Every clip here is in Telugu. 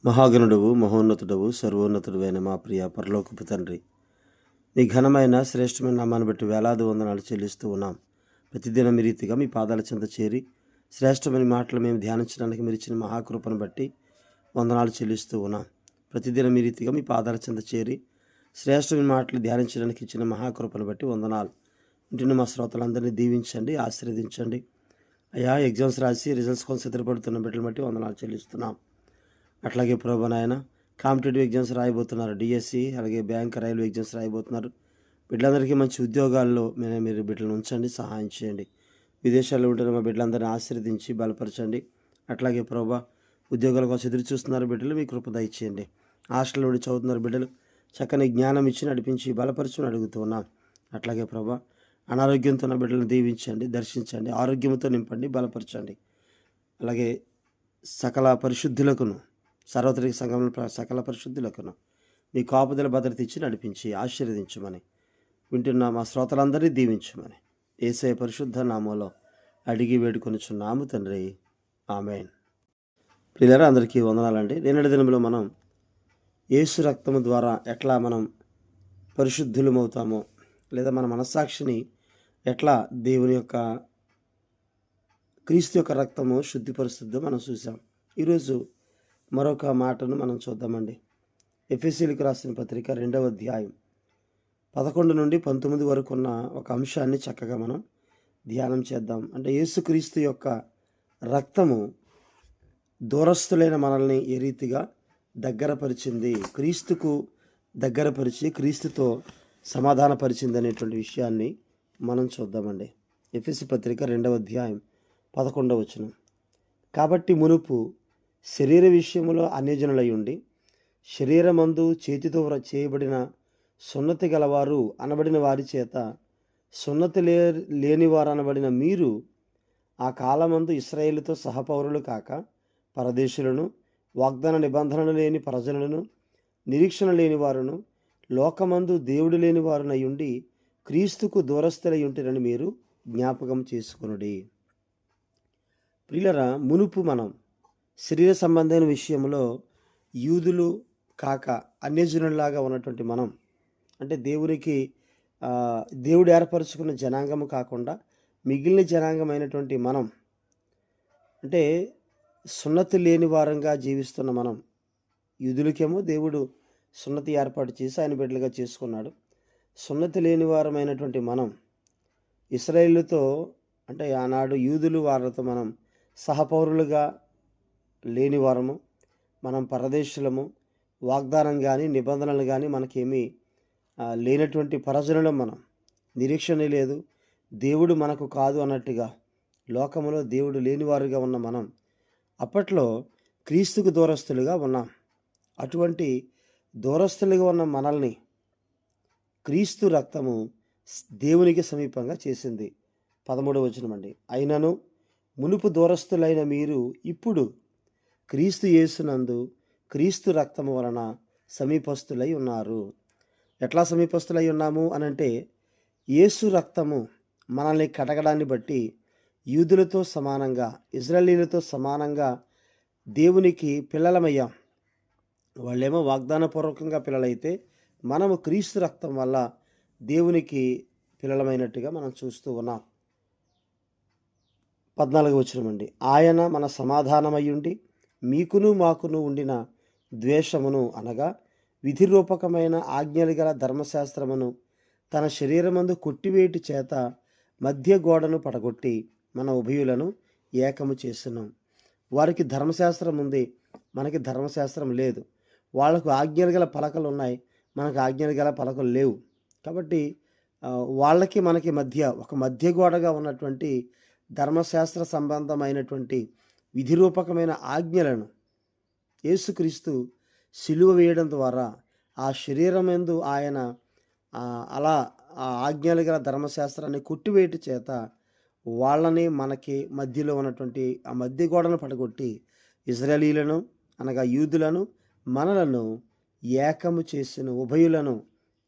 మహాగణుడవు మహోన్నతుడవు సర్వోన్నతుడైన మా ప్రియ పరలోకపు తండ్రి, మీ ఘనమైన శ్రేష్టమైన నామాన్ని బట్టి వేలాది వందనాలు చెల్లిస్తూ ఉన్నాం. ప్రతిదినం మీ రీతిగా మీ పాదాల చెంత చేరి శ్రేష్టమైన మాటలు మేము ధ్యానించడానికి మీరు ఇచ్చిన మహాకృపను బట్టి వందనాలు చెల్లిస్తూ ఉన్నాం. ప్రతిదినం మీ రీతిగా మీ పాదాల చెంత చేరి శ్రేష్టమైన మాటలు ధ్యానించడానికి ఇచ్చిన మహాకృపను బట్టి వందనాలు. ఇంటిని మా శ్రోతలందరినీ దీవించండి, ఆశీర్వదించండి. అయ్యా, ఎగ్జామ్స్ రాసి రిజల్ట్స్ కోసం సిద్ధపడుతున్న బిడ్డలు బట్టి వందనాలు చెల్లిస్తున్నాం. అట్లాగే ప్రభు నాయన, కాంపిటేటివ్ ఎగ్జామ్స్ రాయబోతున్నారు, డిఎస్సి అలాగే బ్యాంక్ రైల్వే ఎగ్జామ్స్ రాయబోతున్నారు. బిడ్డలందరికీ మంచి ఉద్యోగాల్లో మీరు బిడ్డలను ఉంచండి, సహాయం చేయండి. విదేశాల్లో ఉంటున్న మా బిడ్డలందరినీ ఆశీర్వదించి బలపరచండి. అట్లాగే ప్రభు, ఉద్యోగాల కోసం ఎదురు చూస్తున్నారు బిడ్డలు, మీ కృప దయచేయండి. హాస్టల్ నుండి చదువుతున్నారు బిడ్డలు, చక్కని జ్ఞానం ఇచ్చి నడిపించి బలపరచుని అడుగుతున్నాం. అట్లాగే ప్రభు, అనారోగ్యంతో ఉన్న బిడ్డలను దీవించండి, దర్శించండి, ఆరోగ్యంతో నింపండి, బలపరచండి. అలాగే సకల పరిశుద్ధులకును, సార్వత్రిక సంఘంలో సకల పరిశుద్ధులకును మీ కాపుదల భద్రత ఇచ్చి నడిపించి ఆశీర్వదించమని, వింటున్న మా శ్రోతలందరినీ దీవించమని యేసయ్య పరిశుద్ధ నామంలో అడిగి వేడుకొనుచున్నాము తండ్రి, ఆమేన్. ప్రియులారా, అందరికీ వందనాలండి. నిన్నటి దినంలో మనం యేసు రక్తము ద్వారా ఎట్లా మనం పరిశుద్ధులమవుతామో, లేదా మన మనస్సాక్షిని ఎట్లా దేవుని యొక్క క్రీస్తు యొక్క రక్తము శుద్ధిపరుస్తుందో మనం చూసాం. ఈరోజు మరొక మాటను మనం చూద్దామండి. ఎఫెసీయులకు రాసిన పత్రిక 2వ అధ్యాయం 11 నుండి 19 వరకు ఉన్న ఒక అంశాన్ని చక్కగా మనం ధ్యానం చేద్దాం. అంటే యేసుక్రీస్తు యొక్క రక్తము దూరస్తులైన మనల్ని ఏ రీతిగా దగ్గరపరిచింది, క్రీస్తుకు దగ్గరపరిచి క్రీస్తుతో సమాధానపరిచింది అనేటువంటి విషయాన్ని మనం చూద్దామండి. ఎఫెసీ పత్రిక 2వ అధ్యాయం 11వ వచనం. కాబట్టి మునుపు శరీర విషయములో అన్యజనులై ఉండి, శరీరమందు చేతితో చేయబడిన సున్నతి గలవారు అనబడిన వారి చేత సున్నతి లేనివారు అనబడిన మీరు ఆ కాలమందు ఇశ్రాయేలుతో సహపౌరులు కాక పరదేశులను, వాగ్దాన నిబంధనలు లేని ప్రజలను, నిరీక్షణ లేని వారును, లోకమందు దేవుడు లేని వారునై ఉండి క్రీస్తుకు దూరస్తులై ఉంటురని మీరు జ్ఞాపకం చేసుకొనుడి. ప్రియులరా, మునుపు మనం శరీర సంబంధమైన విషయంలో యూదులు కాక అన్యజనులాగా ఉన్నటువంటి మనం, అంటే దేవుడు ఏర్పరచుకున్న జనాంగము కాకుండా మిగిలిన జనాంగమైనటువంటి మనం, అంటే సున్నతి లేని వారంగా జీవిస్తున్న మనం. యూదులకేమో దేవుడు సున్నతి ఏర్పాటు చేసి ఆయన బిడ్డలుగా చేసుకున్నాడు. సున్నతి లేని వారమైనటువంటి మనం ఇశ్రాయేలుతో, అంటే ఆనాడు యూదులు వారితో మనం సహపౌరులుగా లేని వారము, మనం పరదేశులము, వాగ్దానం కానీ నిబంధనలు కానీ మనకేమీ లేనటువంటి పరజనులం మనం. నిరీక్షణ లేదు, దేవుడు మనకు కాదు అన్నట్టుగా లోకములో దేవుడు లేనివారుగా ఉన్న మనం అప్పట్లో క్రీస్తుకు దూరస్తులుగా ఉన్నాం. అటువంటి దూరస్తులుగా ఉన్న మనల్ని క్రీస్తు రక్తము దేవునికి సమీపంగా చేసింది. 13వ వచనం అండి. అయినను మునుపు దూరస్తులైన మీరు ఇప్పుడు క్రీస్తు యేసునందు క్రీస్తు రక్తము వలన సమీపస్తులై ఉన్నారు. ఎట్లా సమీపస్తులై ఉన్నాము అనంటే, యేసు రక్తము మనల్ని కడగడాన్ని బట్టి యూదులతో సమానంగా, ఇజ్రాయేలీలతో సమానంగా దేవునికి పిల్లలమయ్యాం. వాళ్ళేమో వాగ్దానపూర్వకంగా పిల్లలైతే, మనము క్రీస్తు రక్తం వల్ల దేవునికి పిల్లలమైనట్టుగా మనం చూస్తూ ఉన్నాం. 14వ వచనం అండి. ఆయన మన సమాధానమయ్యుండి మీకును మాకును ఉండిన ద్వేషమును, అనగా విధిరూపకమైన ఆజ్ఞలు గల ధర్మశాస్త్రమును తన శరీరమందు కొట్టివేటి చేత మధ్య గోడను పడగొట్టి మన ఉభయులను ఏకము చేస్తున్నాం. వారికి ధర్మశాస్త్రం ఉంది, మనకి ధర్మశాస్త్రం లేదు. వాళ్లకు ఆజ్ఞలు గల పలకలు ఉన్నాయి, మనకు ఆజ్ఞలు గల పలకలు లేవు. కాబట్టి వాళ్ళకి మనకి మధ్య ఒక మధ్య గోడగా ఉన్నటువంటి ధర్మశాస్త్ర సంబంధమైనటువంటి విధిరూపకమైన ఆజ్ఞలను యేసుక్రీస్తు సిలువ వేయడం ద్వారా ఆ శరీరం యందు ఆయన అలా ఆ ఆజ్ఞలు గల ధర్మశాస్త్రాన్ని కొట్టివేయటి చేత వాళ్ళని మనకి మధ్యలో ఉన్నటువంటి ఆ మధ్య గోడను పడగొట్టి ఇజ్రాయేలీలను, అనగా యూదులను, మనలను ఏకము చేసెను, ఉభయులను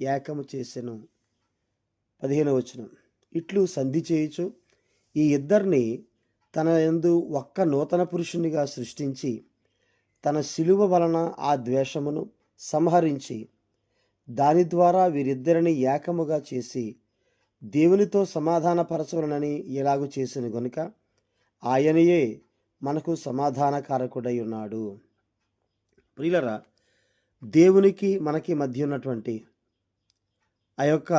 ఏకము చేసెను. 15వ వచనం. ఇట్లు సంధి చేయుచు ఈ ఇద్దరిని తన యందు ఒక్క నూతన పురుషునిగా సృష్టించి తన శిలువ వలన ఆ ద్వేషమును సంహరించి దాని ద్వారా వీరిద్దరిని ఏకముగా చేసి దేవునితో సమాధానపరచవలనని ఎలాగూ చేసిన గనుక ఆయనయే మనకు సమాధానకారకుడై ఉన్నాడు. ప్రియులరా, దేవునికి మనకి మధ్య ఉన్నటువంటి ఆ యొక్క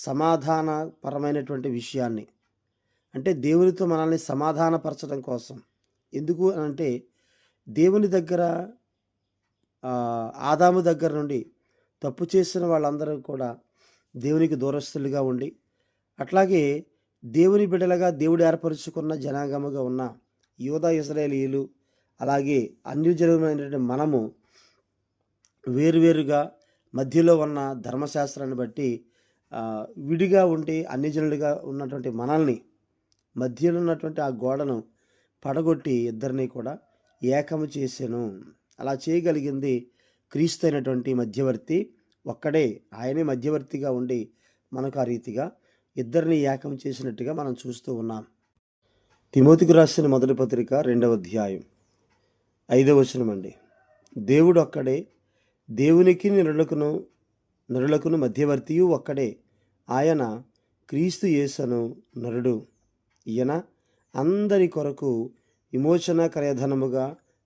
సమాధానపరమైనటువంటి విషయాన్ని, అంటే దేవునితో మనల్ని సమాధానపరచడం కోసం. ఎందుకు అంటే దేవుని దగ్గర ఆదాము దగ్గర నుండి తప్పు చేసిన వాళ్ళందరూ కూడా దేవునికి దూరస్తులుగా ఉండి, అట్లాగే దేవుని బిడ్డలుగా దేవుడు ఏర్పరుచుకున్న జనాంగముగా ఉన్న యూదా ఇశ్రాయేలీయులు, అలాగే అన్యజనులైనటువంటి మనము వేరువేరుగా మధ్యలో ఉన్న ధర్మశాస్త్రాన్ని బట్టి విడిగా ఉండి అన్యజనులుగా ఉన్నటువంటి మనల్ని, మధ్యలో ఉన్నటువంటి ఆ గోడను పడగొట్టి ఇద్దరిని కూడా ఏకము చేసెను. అలా చేయగలిగింది క్రీస్తు అయినటువంటి మధ్యవర్తి ఒక్కడే. ఆయనే మధ్యవర్తిగా ఉండి మనకు ఆ రీతిగా ఇద్దరిని ఏకం చేసినట్టుగా మనం చూస్తూ ఉన్నాం. తిమోతికి రాసిన మొదటి పత్రిక 2వ అధ్యాయం 5వ వచనం అండి. దేవుడు ఒక్కడే, దేవునికి నరులకును మధ్యవర్తియు ఒక్కడే, ఆయన క్రీస్తు యేసును నరుడు. ఈయన అందరి కొరకు విమోచన క్రయధనముగా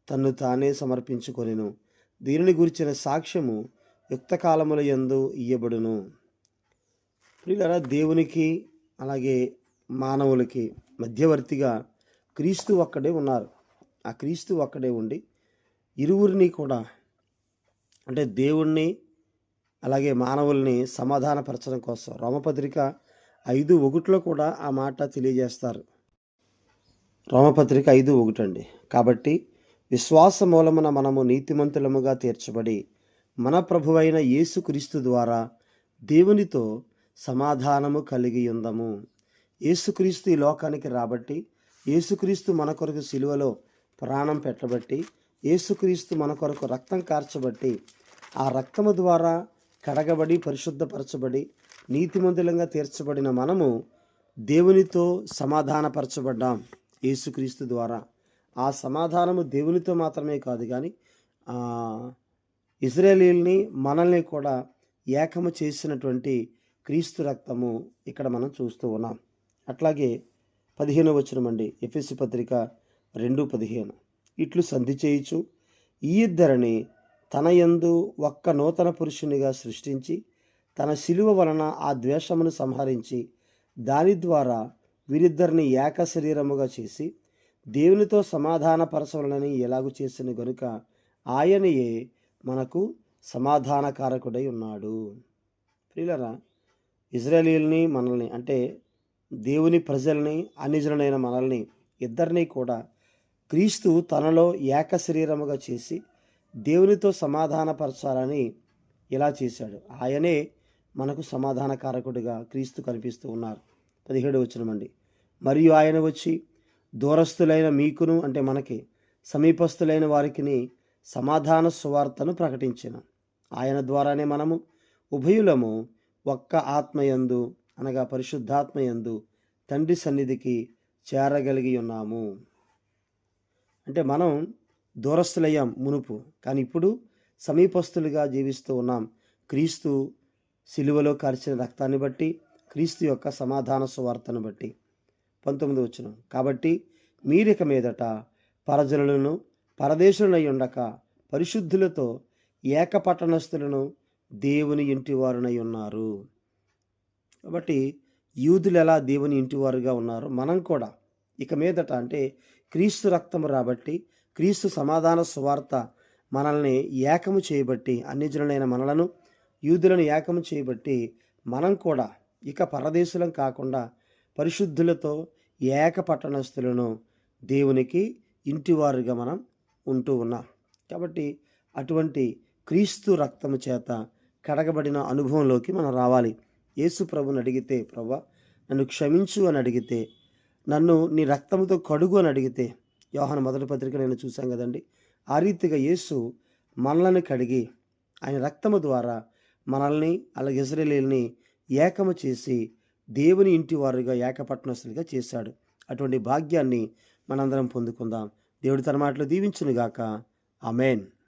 తన్ను తానే సమర్పించుకొనెను. దీనిని గురించిన సాక్ష్యము యుక్త కాలముల యందు ఇయ్యబడును. ప్రియులారా, దేవునికి అలాగే మానవులకి మధ్యవర్తిగా క్రీస్తు ఒక్కడే ఉన్నారు. ఆ క్రీస్తు ఒక్కడే ఉండి ఇరువురిని కూడా, అంటే దేవుణ్ణి అలాగే మానవుల్ని సమాధానపరచడం కోసం రోమపత్రిక 5:1 కూడా ఆ మాట తెలియజేస్తారు. రోమపత్రిక 5:1 అండి. కాబట్టి విశ్వాస మూలమున మనము నీతిమంతులముగా తీర్చబడి మన ప్రభువైన యేసుక్రీస్తు ద్వారా దేవునితో సమాధానము కలిగి ఉందము. యేసుక్రీస్తు ఈ లోకానికి రాబట్టి, యేసుక్రీస్తు మన కొరకు సిలువలో ప్రాణం పెట్టబట్టి, యేసుక్రీస్తు మన కొరకు రక్తం కార్చబట్టి, ఆ రక్తము ద్వారా కడగబడి పరిశుద్ధపరచబడి నీతిమంతులంగా తీర్చబడిన మనము దేవునితో సమాధానపరచబడ్డాం యేసుక్రీస్తు ద్వారా. ఆ సమాధానము దేవునితో మాత్రమే కాదు కానీ ఇశ్రాయేలీయుల్ని మనల్ని కూడా ఏకము చేసినటువంటి క్రీస్తు రక్తము ఇక్కడ మనం చూస్తూ ఉన్నాం. అట్లాగే 15వ వచనం అండి, ఎఫెసు పత్రిక 2:15. ఇట్లు సంధి చేయుచు ఈ ఇద్దరిని తన యందు ఒక్క నూతన పురుషునిగా సృష్టించి తన శిలువ వలన ఆ ద్వేషమును సంహరించి దాని ద్వారా వీరిద్దరిని ఏక శరీరముగా చేసి దేవునితో సమాధానపరచవలనని ఎలాగూ చేసిన గనుక ఆయనయే మనకు సమాధానకారకుడై ఉన్నాడు. ప్రియులరా, ఇశ్రాయేలీయుల్ని మనల్ని, అంటే దేవుని ప్రజల్ని, అన్యజనులైన మనల్ని ఇద్దరినీ కూడా క్రీస్తు తనలో ఏక శరీరముగా చేసి దేవునితో సమాధానపరచాలని ఇలా చేశాడు. ఆయనే మనకు సమాధానకారకుడిగా క్రీస్తు కనిపిస్తూ ఉన్నారు. 17వ వచనం అండి. మరియు ఆయన వచ్చి దూరస్థులైన మీకును, అంటే మనకి సమీపస్థులైన వారికి సమాధాన సువార్తను ప్రకటించెను. ఆయన ద్వారానే మనము ఉభయులము ఒక్క ఆత్మయందు, అనగా పరిశుద్ధాత్మయందు తండ్రి సన్నిధికి చేరగలిగి ఉన్నాము. అంటే మనం దూరస్థులయ్యాం మునుపు, కానీ ఇప్పుడు సమీపస్థులుగా జీవిస్తూ ఉన్నాం. క్రీస్తు సిలువలో కార్చిన రక్తాన్ని బట్టి, క్రీస్తు యొక్క సమాధాన సువార్తను బట్టి. 19వ వచనం. కాబట్టి మీరిక మీదట పరజనులను పరదేశులై ఉండక పరిశుద్ధులతో ఏకపట్టణస్థులను దేవుని ఇంటివారునై ఉన్నారు. కాబట్టి యూదులు ఎలా దేవుని ఇంటివారుగా ఉన్నారు, మనం కూడా ఇక మీదట, అంటే క్రీస్తు రక్తము రాబట్టి, క్రీస్తు సమాధాన సువార్త మనల్ని ఏకము చేయబట్టి, అన్యజనులైన మనలను యూదులను ఏకము చేయబట్టి మనం కూడా ఇక పరదేశులం కాకుండా పరిశుద్ధులతో ఏక పట్టణస్థులను దేవునికి ఇంటివారుగా మనం ఉంటూ ఉన్నాం. కాబట్టి అటువంటి క్రీస్తు రక్తము చేత కడగబడిన అనుభవంలోకి మనం రావాలి. యేసు ప్రభుని అడిగితే, ప్రభువా నన్ను క్షమించు అని అడిగితే, నన్ను నీ రక్తముతో కడుగు అని అడిగితే, యోహాను మొదటి పత్రిక నేను చూశాం కదండి, ఆ రీతిగా యేసు మనల్ని కడిగి ఆయన రక్తము ద్వారా మనల్ని, అలాగే ఇశ్రాయేలీయుల్ని ఏకము చేసి దేవుని ఇంటి వారుగా ఏకపట్టణస్థులుగా చేశాడు. అటువంటి భాగ్యాన్ని మనందరం పొందుకుందాం. దేవుడి తన మాటలు దీవించునుగాక. ఆమేన్.